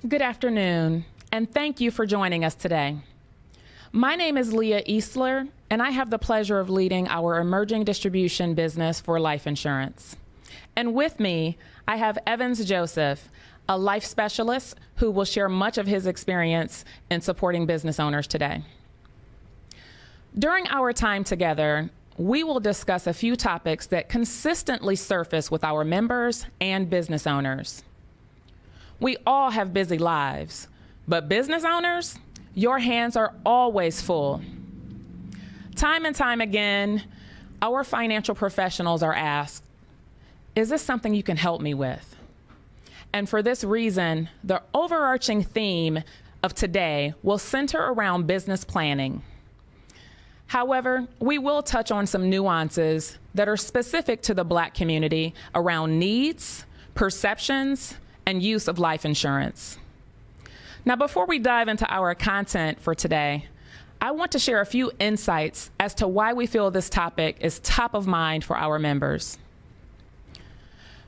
Good afternoon, and thank you for joining us today. My name is Leah Eastler, and I have the pleasure of leading our emerging distribution business for life insurance. And with me, I have Evans Joseph, a life specialist who will share much of his experience in supporting business owners today. During our time together, we will discuss a few topics that consistently surface with our members and business owners. We all have busy lives, but business owners, your hands are always full. Time and time again, our financial professionals are asked, is this something you can help me with? And for this reason, the overarching theme of today will center around business planning. However, we will touch on some nuances that are specific to the Black community around needs, perceptions, and use of life insurance. Now, before we dive into our content for today, I want to share a few insights as to why we feel this topic is top of mind for our members.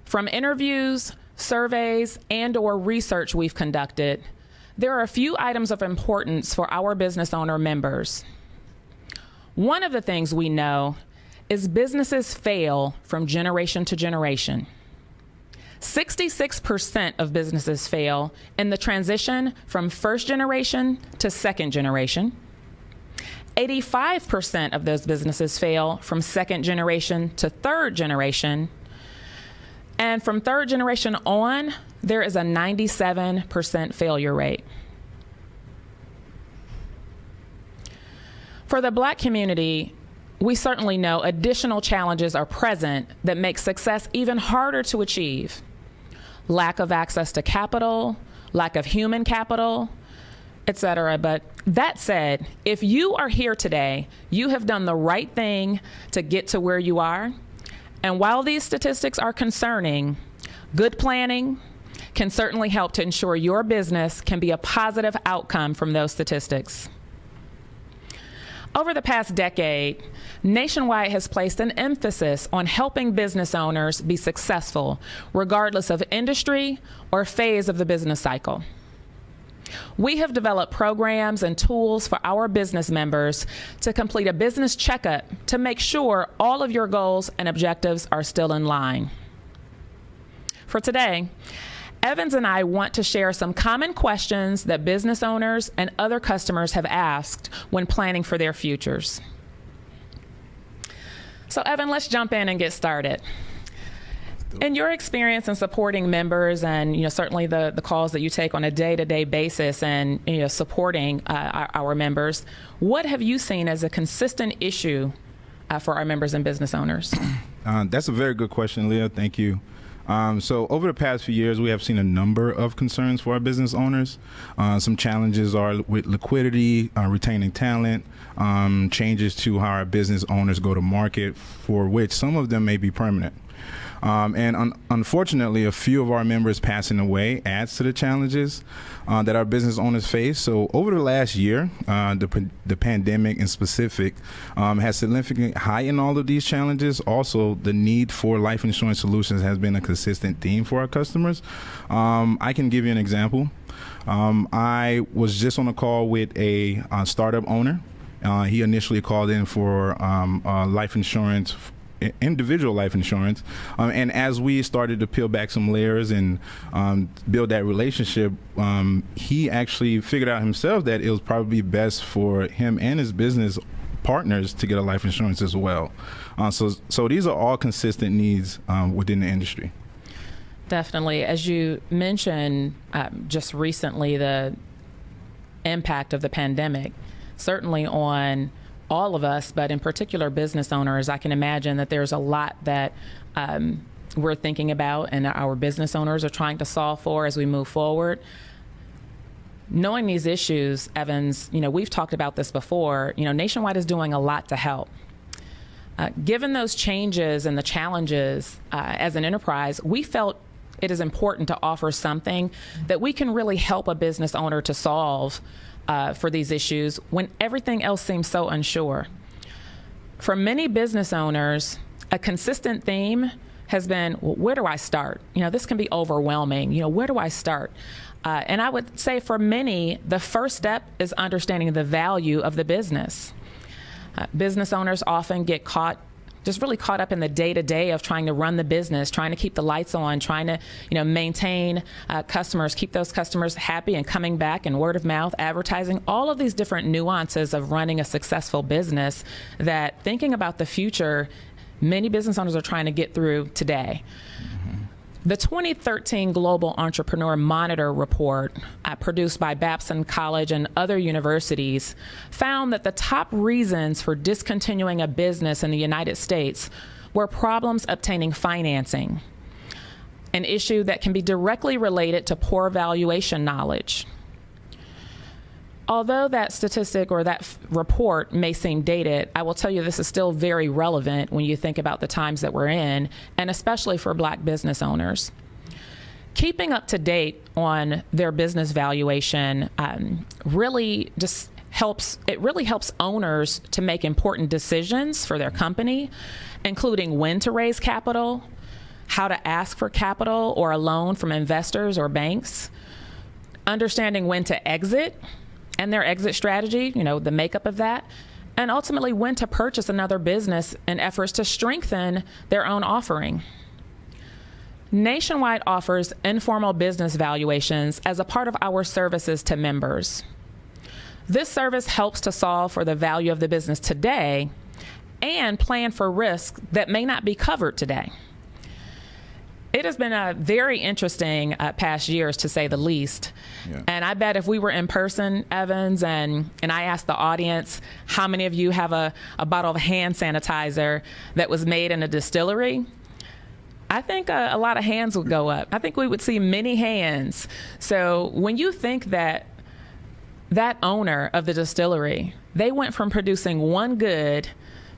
From interviews, surveys, and/or research we've conducted, there are a few items of importance for our business owner members. One of the things we know is businesses fail from generation to generation. 66% of businesses fail in the transition from first generation to second generation. 85% of those businesses fail from second generation to third generation. And from third generation on, there is a 97% failure rate. For the Black community, we certainly know additional challenges are present that make success even harder to achieve. Lack of access to capital, lack of human capital, etc. But that said, if you are here today, you have done the right thing to get to where you are. And while these statistics are concerning, good planning can certainly help to ensure your business can be a positive outcome from those statistics. Over the past decade, Nationwide has placed an emphasis on helping business owners be successful, regardless of industry or phase of the business cycle. We have developed programs and tools for our business members to complete a business checkup to make sure all of your goals and objectives are still in line. For today, Evans and I want to share some common questions that business owners and other customers have asked when planning for their futures. So Evan, let's jump in and get started. In your experience in supporting members and certainly the calls that you take on a day-to-day basis and supporting our members, what have you seen as a consistent issue for our members and business owners? That's a very good question, Leah. Thank you. So over the past few years, we have seen a number of concerns for our business owners. Some challenges are with liquidity, retaining talent, changes to how our business owners go to market, for which some of them may be permanent. Unfortunately, a few of our members passing away adds to the challenges that our business owners face. So over the last year, the pandemic in specific has significantly heightened all of these challenges. Also, the need for life insurance solutions has been a consistent theme for our customers. I can give you an example. I was just on a call with a startup owner. He initially called in for life insurance, individual life insurance, and as we started to peel back some layers and build that relationship, he actually figured out himself that it was probably best for him and his business partners to get a life insurance as well. So these are all consistent needs within the industry. Definitely. As you mentioned just recently, the impact of the pandemic, certainly on all of us, but in particular business owners, I can imagine that there's a lot that we're thinking about and our business owners are trying to solve for as we move forward. Knowing these issues, Evans, we've talked about this before, Nationwide is doing a lot to help. Given those changes and the challenges as an enterprise, we felt it is important to offer something that we can really help a business owner to solve for these issues when everything else seems so unsure. For many business owners, a consistent theme has been, well, where do I start? This can be overwhelming. Where do I start? And I would say for many, the first step is understanding the value of the business. Business owners often get really caught up in the day-to-day of trying to run the business, trying to keep the lights on, trying to, maintain customers, keep those customers happy and coming back, and word of mouth, advertising, all of these different nuances of running a successful business that, thinking about the future, many business owners are trying to get through today. The 2013 Global Entrepreneur Monitor report, produced by Babson College and other universities, found that the top reasons for discontinuing a business in the United States were problems obtaining financing, an issue that can be directly related to poor valuation knowledge. Although that statistic or that report may seem dated, I will tell you this is still very relevant when you think about the times that we're in, and especially for Black business owners. Keeping up to date on their business valuation really helps owners to make important decisions for their company, including when to raise capital, how to ask for capital or a loan from investors or banks, understanding when to exit, and their exit strategy, the makeup of that, and ultimately when to purchase another business in efforts to strengthen their own offering. Nationwide offers informal business valuations as a part of our services to members. This service helps to solve for the value of the business today and plan for risks that may not be covered today. It has been a very interesting past years, to say the least. Yeah. And I bet if we were in person, Evans, and I asked the audience, how many of you have a bottle of hand sanitizer that was made in a distillery? I think a lot of hands would go up. I think we would see many hands. So when you think that owner of the distillery, they went from producing one good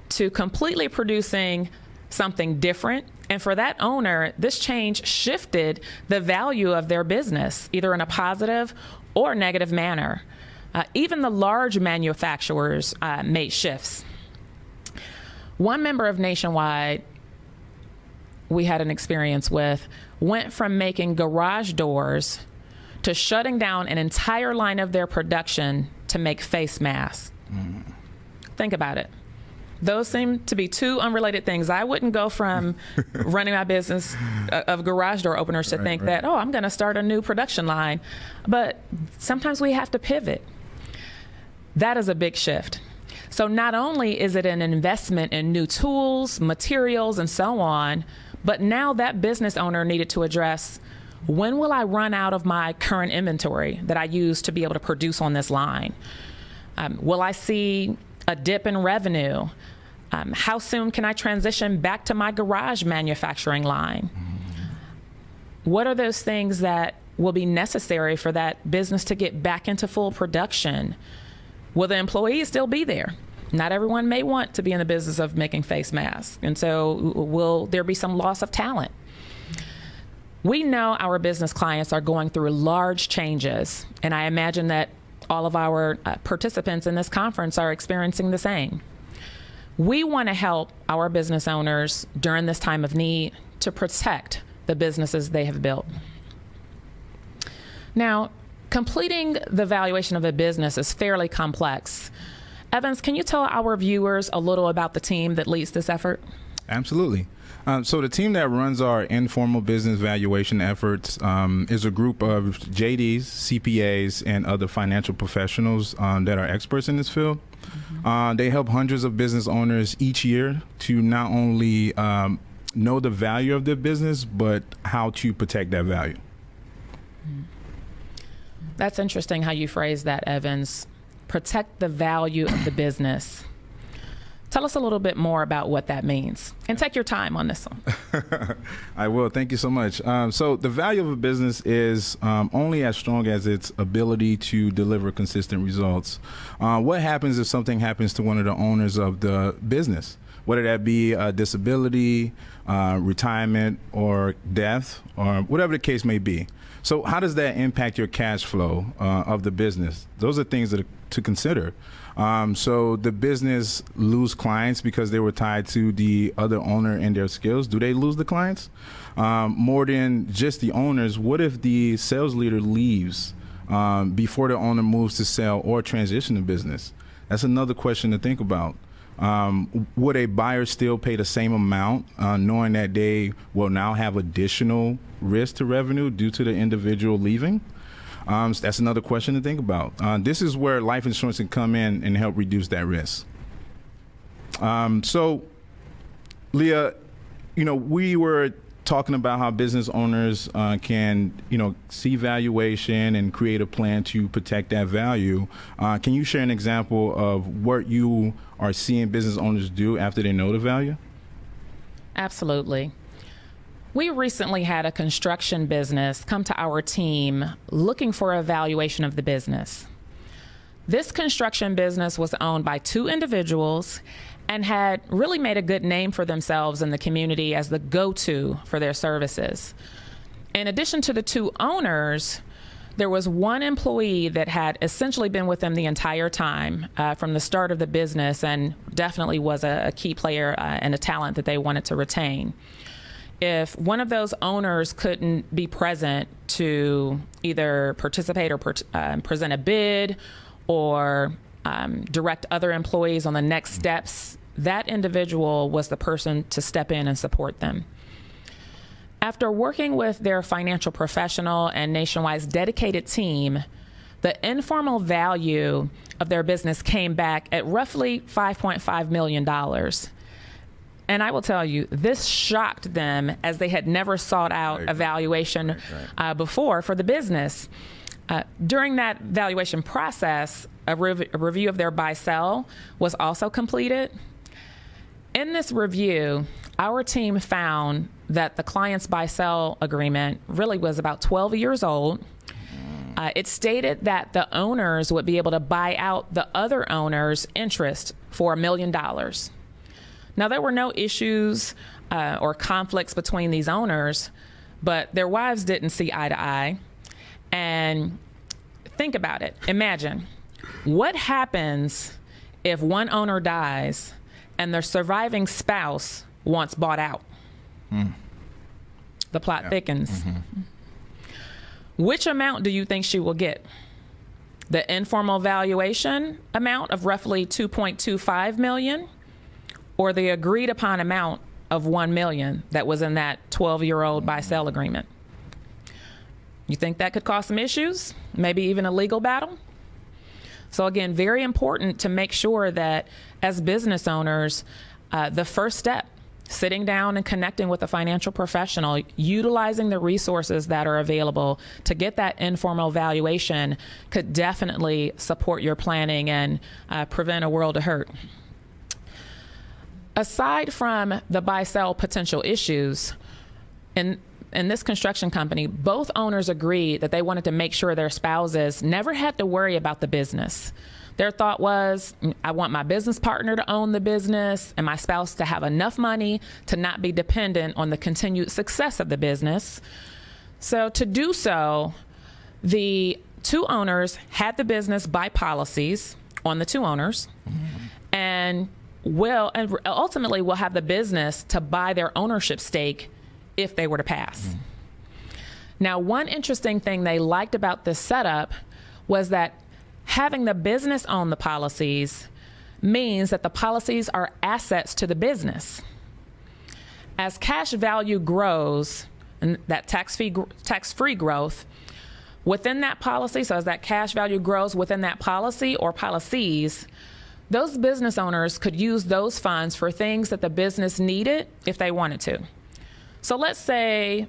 to completely producing something different. And for that owner, this change shifted the value of their business, either in a positive or negative manner. Even the large manufacturers made shifts. One member of Nationwide we had an experience with went from making garage doors to shutting down an entire line of their production to make face masks. Think about it. Those seem to be two unrelated things. I wouldn't go from running my business of garage door openers to think that, I'm going to start a new production line. But sometimes we have to pivot. That is a big shift. So not only is it an investment in new tools, materials, and so on, but now that business owner needed to address, when will I run out of my current inventory that I use to be able to produce on this line? Will I see a dip in revenue? How soon can I transition back to my garage manufacturing line? What are those things that will be necessary for that business to get back into full production? Will the employees still be there? Not everyone may want to be in the business of making face masks. And so will there be some loss of talent? We know our business clients are going through large changes, and I imagine that all of our participants in this conference are experiencing the same. We want to help our business owners during this time of need to protect the businesses they have built. Now, completing the valuation of a business is fairly complex. Evans, can you tell our viewers a little about the team that leads this effort? Absolutely. So the team that runs our informal business valuation efforts is a group of JDs, CPAs, and other financial professionals that are experts in this field. They help hundreds of business owners each year to not only know the value of their business, but how to protect that value. That's interesting how you phrase that, Evans. Protect the value of the business. Tell us a little bit more about what that means. And take your time on this one. I will. Thank you so much. So the value of a business is only as strong as its ability to deliver consistent results. What happens if something happens to one of the owners of the business? whether that be disability, retirement, or death, or whatever the case may be. So how does that impact your cash flow of the business? Those are things that are to consider. So the business lose clients because they were tied to the other owner and their skills. Do they lose the clients? More than just the owners, what if the sales leader leaves before the owner moves to sell or transition the business? That's another question to think about. Would a buyer still pay the same amount knowing that they will now have additional risk to revenue due to the individual leaving? That's another question to think about. This is where life insurance can come in and help reduce that risk. So, Leah, we were talking about how business owners can, see valuation and create a plan to protect that value. Can you share an example of what you are seeing business owners do after they know the value? Absolutely. We recently had a construction business come to our team looking for a valuation of the business. This construction business was owned by two individuals and had really made a good name for themselves in the community as the go-to for their services. In addition to the two owners, there was one employee that had essentially been with them the entire time from the start of the business and definitely was a key player and a talent that they wanted to retain. If one of those owners couldn't be present to either participate or present a bid or direct other employees on the next steps, that individual was the person to step in and support them. After working with their financial professional and Nationwide's dedicated team, the informal value of their business came back at roughly $5.5 million. And I will tell you, this shocked them as they had never sought out a valuation before for the business. During that valuation process, a review of their buy-sell was also completed. In this review, our team found that the client's buy-sell agreement really was about 12 years old. It stated that the owners would be able to buy out the other owner's interest for $1 million. Now, there were no issues or conflicts between these owners, but their wives didn't see eye to eye. And think about it. Imagine, what happens if one owner dies and their surviving spouse wants bought out? The plot thickens. Which amount do you think she will get? The informal valuation amount of roughly $2.25 million, or the agreed upon amount of $1 million that was in that 12-year-old buy-sell agreement? You think that could cause some issues? Maybe even a legal battle? So again, very important to make sure that as business owners, the first step, sitting down and connecting with a financial professional, utilizing the resources that are available to get that informal valuation, could definitely support your planning and prevent a world of hurt. Aside from the buy-sell potential issues, in this construction company, both owners agreed that they wanted to make sure their spouses never had to worry about the business. Their thought was, I want my business partner to own the business and my spouse to have enough money to not be dependent on the continued success of the business. So to do so, the two owners had the business buy policies on the two owners, and ultimately will have the business to buy their ownership stake if they were to pass. Now, one interesting thing they liked about this setup was that having the business own the policies means that the policies are assets to the business. As cash value grows, and that tax-free growth within that policy, so as that cash value grows within that policy or policies, those business owners could use those funds for things that the business needed if they wanted to. So let's say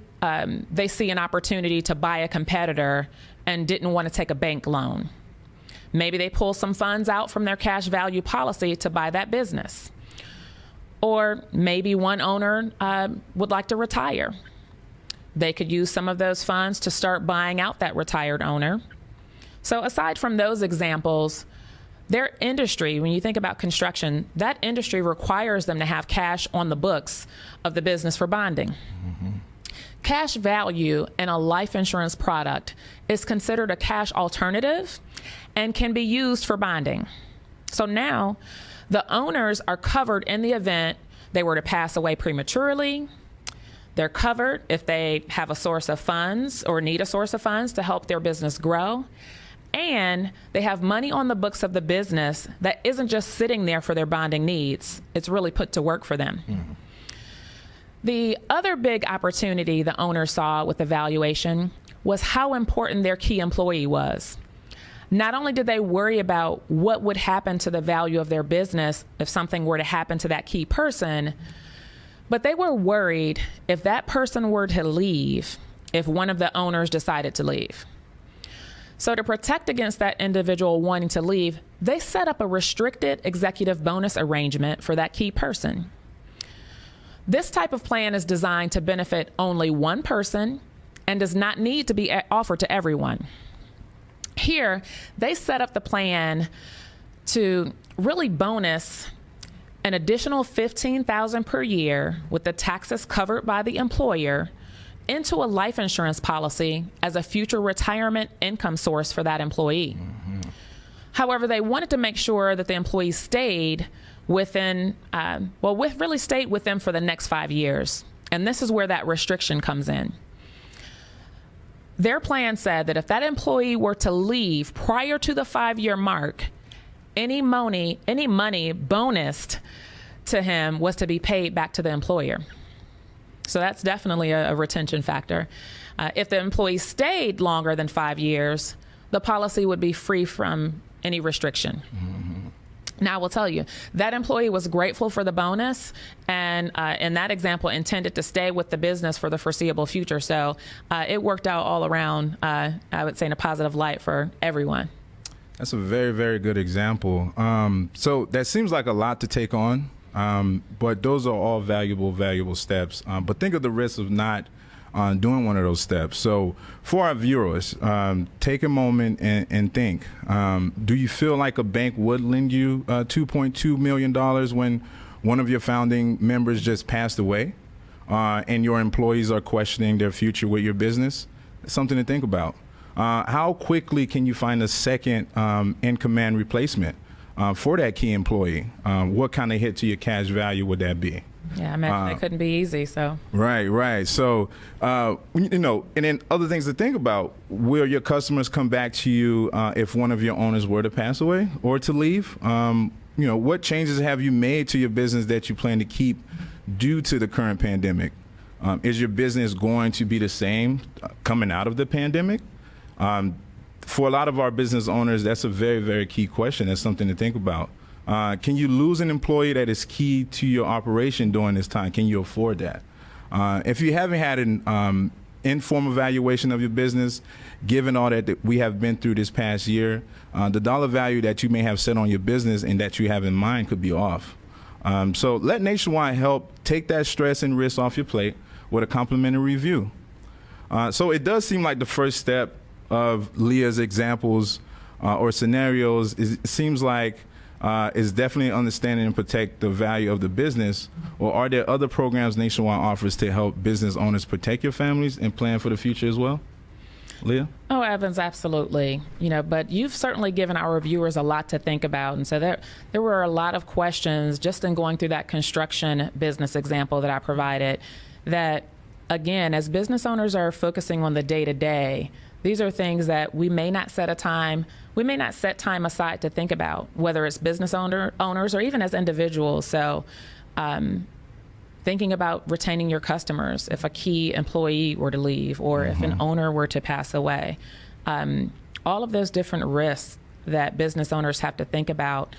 they see an opportunity to buy a competitor and didn't want to take a bank loan. Maybe they pull some funds out from their cash value policy to buy that business. Or maybe one owner would like to retire. They could use some of those funds to start buying out that retired owner. So aside from those examples, their industry, when you think about construction, that industry requires them to have cash on the books of the business for bonding. Cash value in a life insurance product is considered a cash alternative and can be used for bonding. So now the owners are covered in the event they were to pass away prematurely. They're covered if they have a source of funds or need a source of funds to help their business grow. And they have money on the books of the business that isn't just sitting there for their bonding needs. It's really put to work for them. The other big opportunity the owner saw with the valuation was how important their key employee was. Not only did they worry about what would happen to the value of their business if something were to happen to that key person, but they were worried if that person were to leave, if one of the owners decided to leave. So to protect against that individual wanting to leave, they set up a restricted executive bonus arrangement for that key person. This type of plan is designed to benefit only one person and does not need to be offered to everyone. Here, they set up the plan to really bonus an additional $15,000 per year with the taxes covered by the employer into a life insurance policy as a future retirement income source for that employee. However, they wanted to make sure that the employee stayed within, stayed with them for the next 5 years. And this is where that restriction comes in. Their plan said that if that employee were to leave prior to the 5-year mark, any money bonused to him was to be paid back to the employer. So that's definitely a retention factor. If the employee stayed longer than 5 years, the policy would be free from any restriction. Now, I will tell you, that employee was grateful for the bonus and in that example intended to stay with the business for the foreseeable future. So it worked out all around, I would say, in a positive light for everyone. That's a very, very good example. So that seems like a lot to take on, but those are all valuable steps. But think of the risk of not doing one of those steps. So for our viewers, take a moment and think, do you feel like a bank would lend you $2.2 million when one of your founding members just passed away and your employees are questioning their future with your business? It's something to think about. How quickly can you find a second in-command replacement for that key employee? What kind of hit to your cash value would that be? Yeah, I imagine it couldn't be easy. So right. So and then other things to think about: will your customers come back to you if one of your owners were to pass away or to leave? What changes have you made to your business that you plan to keep due to the current pandemic? Is your business going to be the same coming out of the pandemic? For a lot of our business owners, that's a very, very key question. That's something to think about. Can you lose an employee that is key to your operation during this time? Can you afford that? If you haven't had an informal evaluation of your business, given all that we have been through this past year, the dollar value that you may have set on your business and that you have in mind could be off. So let Nationwide help take that stress and risk off your plate with a complimentary review. So it does seem like the first step of Leah's examples or scenarios it seems like is definitely understanding and protect the value of the business. Or are there other programs Nationwide offers to help business owners protect your families and plan for the future as well? Leah? Oh, Evans, absolutely. But you've certainly given our viewers a lot to think about. And so there were a lot of questions just in going through that construction business example that I provided that, again, as business owners are focusing on the day-to-day, these are things that we may not set time aside to think about, whether it's business owners or even as individuals. So thinking about retaining your customers if a key employee were to leave or if an owner were to pass away. All of those different risks that business owners have to think about,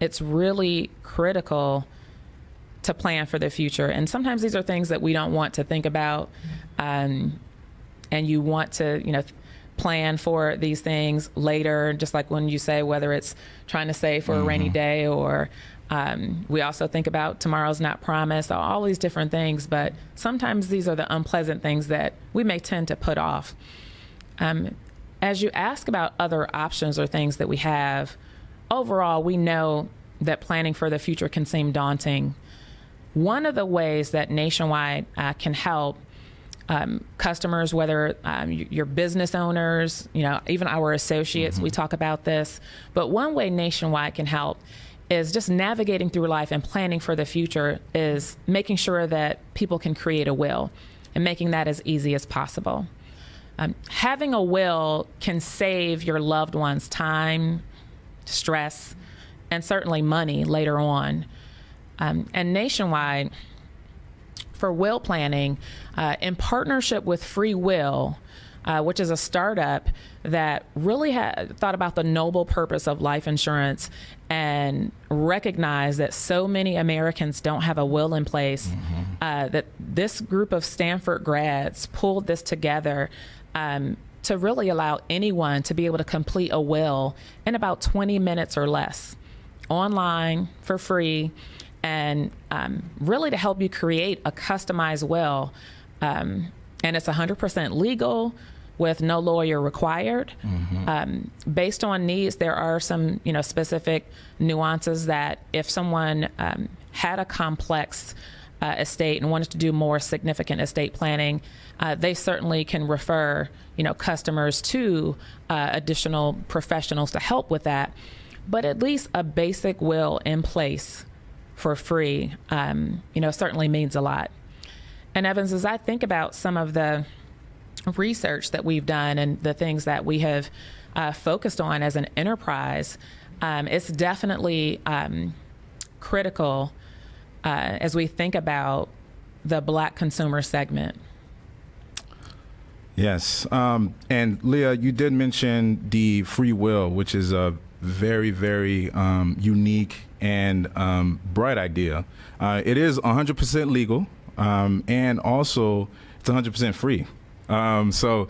it's really critical to plan for the future. And sometimes these are things that we don't want to think about. And you want to, plan for these things later, just like when you say whether it's trying to save for a rainy day or we also think about tomorrow's not promised, all these different things. But sometimes these are the unpleasant things that we may tend to put off. As you ask about other options or things that we have, overall, we know that planning for the future can seem daunting. One of the ways that Nationwide can help customers, whether your business owners, even our associates, we talk about this. But one way Nationwide can help is just navigating through life and planning for the future is making sure that people can create a will and making that as easy as possible. Having a will can save your loved ones time, stress, and certainly money later on. And Nationwide, for will planning, in partnership with Free Will, which is a startup that really thought about the noble purpose of life insurance and recognized that so many Americans don't have a will in place, that this group of Stanford grads pulled this together to really allow anyone to be able to complete a will in about 20 minutes or less, online for free, and really to help you create a customized will. And it's 100% legal with no lawyer required. Based on needs, there are some specific nuances that if someone had a complex estate and wanted to do more significant estate planning, they certainly can refer customers to additional professionals to help with that. But at least a basic will in place for free, certainly means a lot. And Evans, as I think about some of the research that we've done and the things that we have focused on as an enterprise, it's definitely critical as we think about the Black consumer segment. Yes. And Leah, you did mention the free will, which is a very, very unique and bright idea. It is 100% legal, and also it's 100% free. So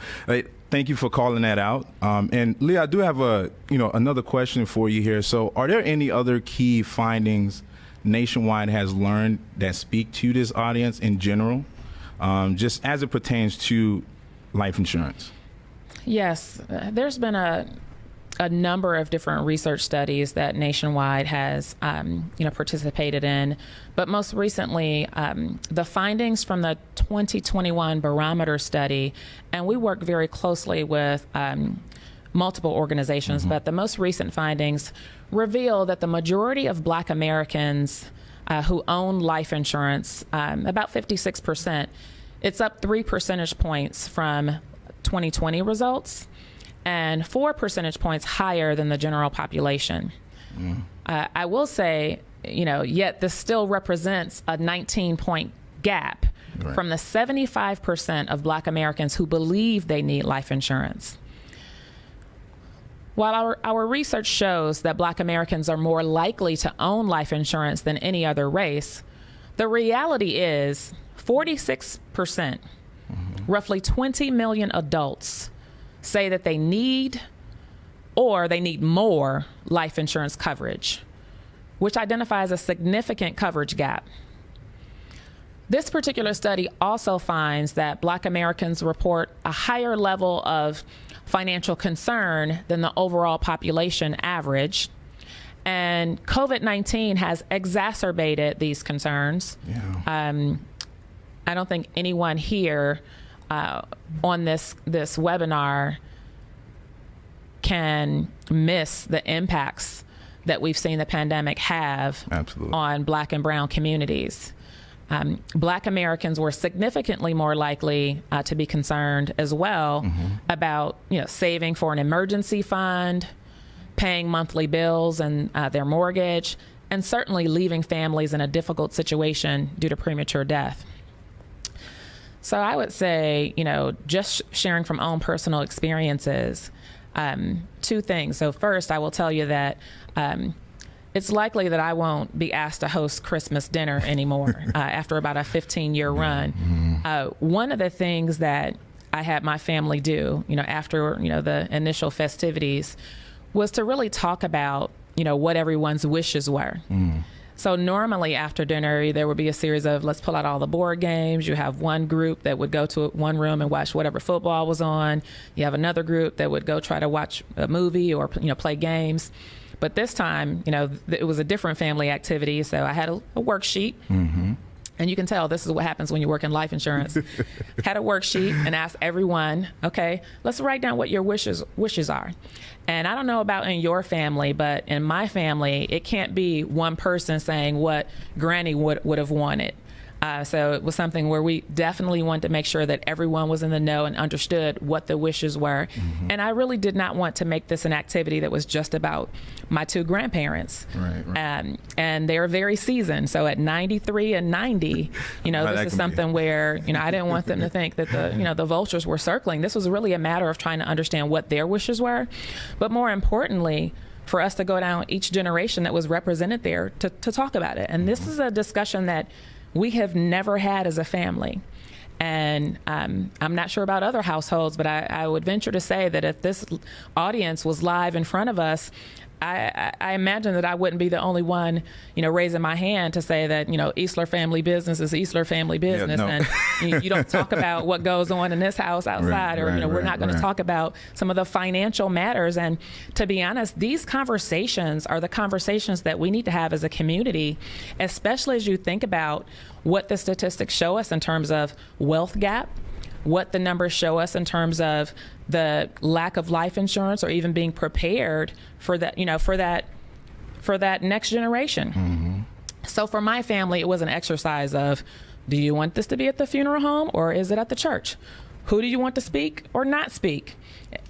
thank you for calling that out. And Leah, I do have another question for you here. So are there any other key findings Nationwide has learned that speak to this audience in general, just as it pertains to life insurance? Yes, there's been a number of different research studies that Nationwide has participated in, but most recently the findings from the 2021 barometer study, and we work very closely with multiple organizations, but the most recent findings reveal that the majority of Black Americans who own life insurance, about 56%, it's up 3 percentage points from 2020 results and 4 percentage points higher than the general population. I will say, yet this still represents a 19-point gap from the 75% of Black Americans who believe they need life insurance. While our research shows that Black Americans are more likely to own life insurance than any other race, the reality is 46%, roughly 20 million adults, say that they need or they need more life insurance coverage, which identifies a significant coverage gap. This particular study also finds that Black Americans report a higher level of financial concern than the overall population average. And COVID-19 has exacerbated these concerns. I don't think anyone here on this webinar can miss the impacts that we've seen the pandemic have on Black and brown communities. Black Americans were significantly more likely to be concerned as well about saving for an emergency fund, paying monthly bills and their mortgage, and certainly leaving families in a difficult situation due to premature death. So I would say, just sharing from own personal experiences, 2 things. So first, I will tell you that it's likely that I won't be asked to host Christmas dinner anymore after about a 15-year run. One of the things that I had my family do, after, the initial festivities was to really talk about, what everyone's wishes were. So normally after dinner, there would be a series of, let's pull out all the board games. You have one group that would go to one room and watch whatever football was on. You have another group that would go try to watch a movie or, play games. But this time, it was a different family activity. So I had a worksheet. Mm-hmm. And you can tell this is what happens when you work in life insurance. Had a worksheet and asked everyone, okay, let's write down what your wishes are. And I don't know about in your family, but in my family, it can't be one person saying what Granny would have wanted. So it was something where we definitely wanted to make sure that everyone was in the know and understood what the wishes were. Mm-hmm. And I really did not want to make this an activity that was just about my two grandparents. Right. And they are very seasoned. So at 93 and 90, this is something where, I didn't want them to think that the vultures were circling. This was really a matter of trying to understand what their wishes were. But more importantly, for us to go down each generation that was represented there to talk about it. And this is a discussion that we have never had as a family. And I'm not sure about other households, but I would venture to say that if this audience was live in front of us, I imagine that I wouldn't be the only one, raising my hand to say that, Eastler family business is Eastler family business. Yeah, no. And you don't talk about what goes on in this house outside, we're not going to talk about some of the financial matters. And to be honest, these conversations are the conversations that we need to have as a community, especially as you think about what the statistics show us in terms of wealth gap, what the numbers show us in terms of the lack of life insurance or even being prepared for that, for that next generation. Mm-hmm. So for my family, it was an exercise of, do you want this to be at the funeral home or is it at the church? Who do you want to speak or not speak?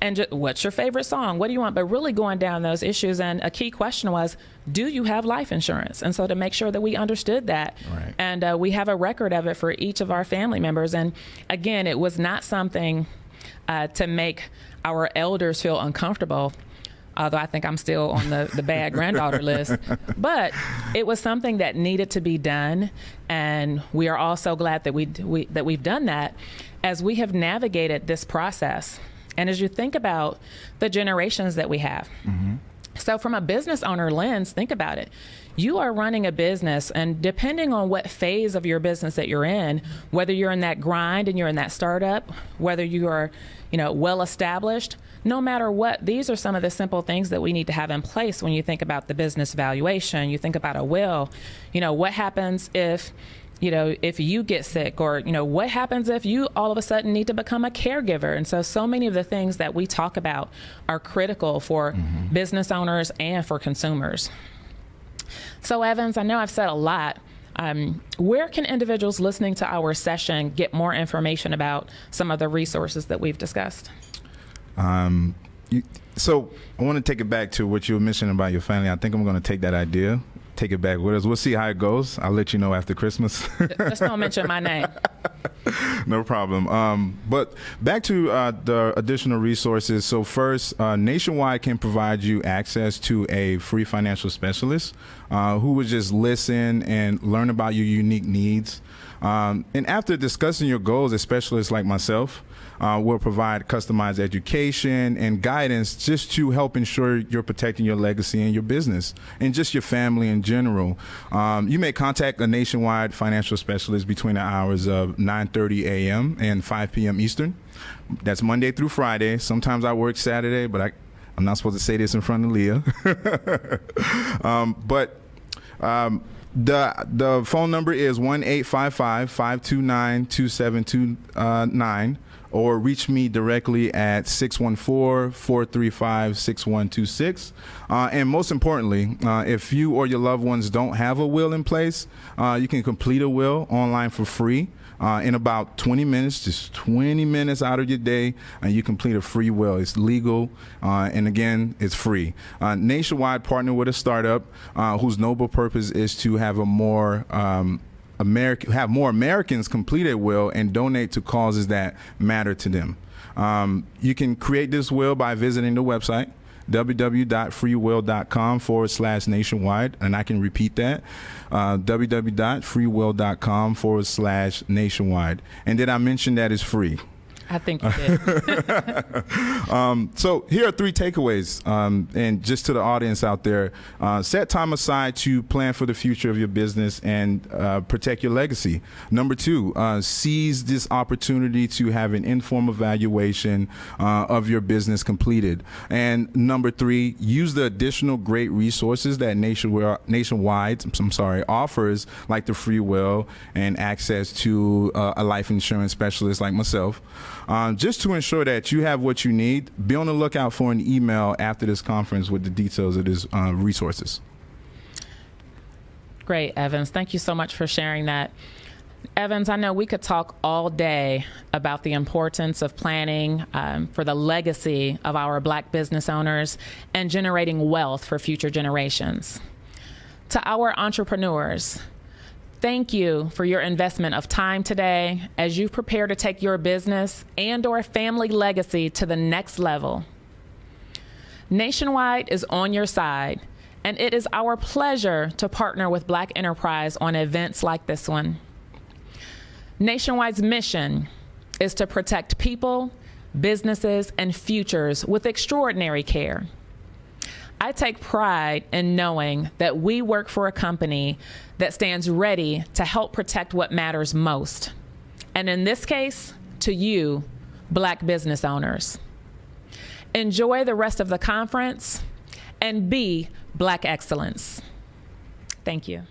And what's your favorite song? What do you want? But really going down those issues. And a key question was, do you have life insurance? And so to make sure that we understood that. Right. And we have a record of it for each of our family members. And again, it was not something to make our elders feel uncomfortable, although I think I'm still on the bad granddaughter list. But it was something that needed to be done. And we are all so glad that we've done that as we have navigated this process. And as you think about the generations that we have. Mm-hmm. So from a business owner lens, think about it. You are running a business, and depending on what phase of your business that you're in, whether you're in that grind and you're in that startup, whether you are, well established, no matter what, these are some of the simple things that we need to have in place when you think about the business valuation. You think about a will. What happens if you get sick, or, what happens if you all of a sudden need to become a caregiver? And so many of the things that we talk about are critical for mm-hmm. business owners and for consumers. So Evans, I know I've said a lot. Where can individuals listening to our session get more information about some of the resources that we've discussed? So I want to take it back to what you were mentioning about your family. I think I'm going to take that idea, take it back with us. We'll see how it goes. I'll let you know after Christmas. Just don't mention my name. No problem. But back to the additional resources. So first, Nationwide can provide you access to a free financial specialist who would just listen and learn about your unique needs. And after discussing your goals, a specialist like myself will provide customized education and guidance just to help ensure you're protecting your legacy and your business and just your family in general. You may contact a Nationwide financial specialist between the hours of 9:30 a.m. and 5 p.m. Eastern. That's Monday through Friday. Sometimes I work Saturday, but I'm not supposed to say this in front of Leah. The phone number is 1-855-529-2729, or reach me directly at 614-435-6126. And most importantly, if you or your loved ones don't have a will in place, you can complete a will online for free. In about 20 minutes, just 20 minutes out of your day, and you complete a free will. It's legal, and again, it's free. Nationwide partnered with a startup whose noble purpose is to have more Americans complete a will and donate to causes that matter to them. You can create this will by visiting the website www.freewill.com/nationwide, and I can repeat that, www.freewill.com/nationwide. And did I mention that it's free? I think you did. So here are 3 takeaways, and just to the audience out there, set time aside to plan for the future of your business and protect your legacy. Number 2, seize this opportunity to have an informal evaluation of your business completed. And number 3, use the additional great resources that Nationwide offers, like the free will and access to a life insurance specialist like myself. Just to ensure that you have what you need, be on the lookout for an email after this conference with the details of these resources. Great, Evans. Thank you so much for sharing that. Evans, I know we could talk all day about the importance of planning for the legacy of our Black business owners and generating wealth for future generations. To our entrepreneurs, thank you for your investment of time today as you prepare to take your business and/or family legacy to the next level. Nationwide is on your side, and it is our pleasure to partner with Black Enterprise on events like this one. Nationwide's mission is to protect people, businesses, and futures with extraordinary care. I take pride in knowing that we work for a company that stands ready to help protect what matters most. And in this case, to you, Black business owners. Enjoy the rest of the conference and be Black excellence. Thank you.